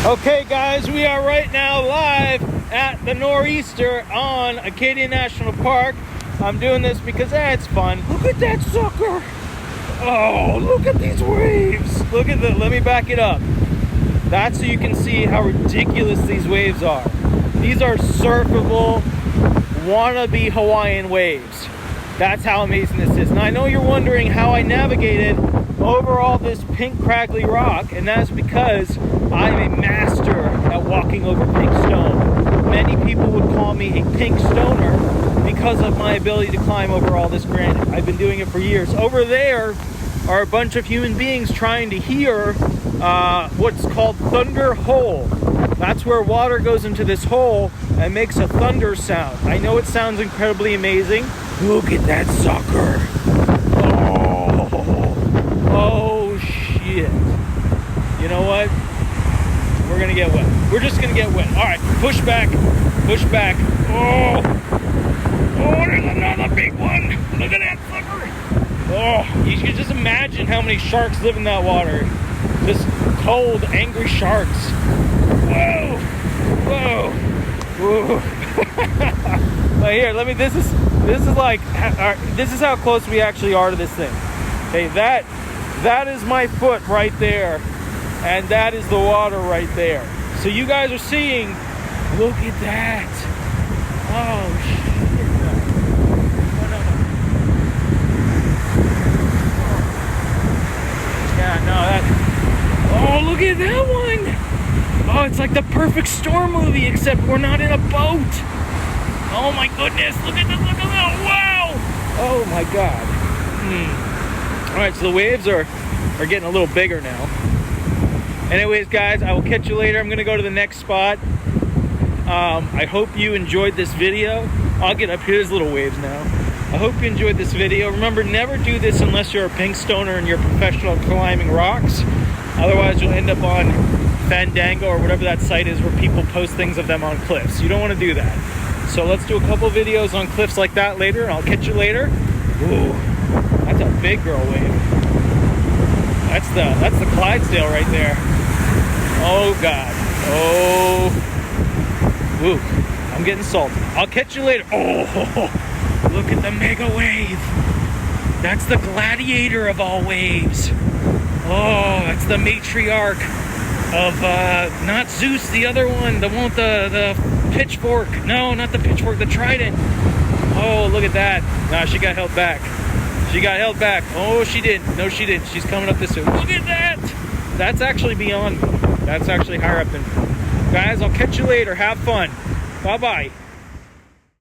Okay guys, we are right now live at the Nor'easter on Acadia National Park. I'm doing this because it's fun. Look at that sucker! Oh, look at these waves! Look at let me back it up. That's so you can see how ridiculous these waves are. These are surfable, wannabe Hawaiian waves. That's how amazing this is. Now I know you're wondering how I navigated over all this pink craggly rock, and that's because I'm a master at walking over pink stone. Many people would call me a pink stoner because of my ability to climb over all this granite. I've been doing it for years. Over there are a bunch of human beings trying to hear what's called thunder hole. That's where water goes into this hole and makes a thunder sound. I know it sounds incredibly amazing. Look at that sucker. Oh shit. You know what? We're gonna get wet. We're just gonna get wet. All right, push back, push back. Oh, there's another big one. Look at that sucker. Oh, you can just imagine how many sharks live in that water. Just cold, angry sharks. Whoa, whoa. But here, let me. This is how close we actually are to this thing. Hey, that is my foot right there. And that is the water right there. So you guys are seeing, look at that. Oh, shit. No. Yeah, no, oh, look at that one. Oh, it's like the perfect storm movie, except we're not in a boat. Oh my goodness, look at this, look at that, wow. Oh my God. All right, so the waves are getting a little bigger now. Anyways, guys, I will catch you later. I'm going to go to the next spot. I hope you enjoyed this video. I'll get up here. There's little waves now. I hope you enjoyed this video. Remember, never do this unless you're a pink stoner and you're professional climbing rocks. Otherwise, you'll end up on Fandango or whatever that site is where people post things of them on cliffs. You don't want to do that. So let's do a couple videos on cliffs like that later, and I'll catch you later. Ooh, that's a big girl wave. That's the Clydesdale right there. Oh God. Oh. Ooh, I'm getting salty. I'll catch you later. Oh, look at the mega wave. That's the gladiator of all waves. Oh, that's the matriarch of not Zeus, the other one, the one with the pitchfork. No, not the pitchfork, the trident. Oh, look at that. Nah, she got held back. She got held back. Oh, she didn't. No, she didn't. She's coming up this way. Look at that. That's actually beyond me. That's actually higher up than me. Guys, I'll catch you later. Have fun. Bye-bye.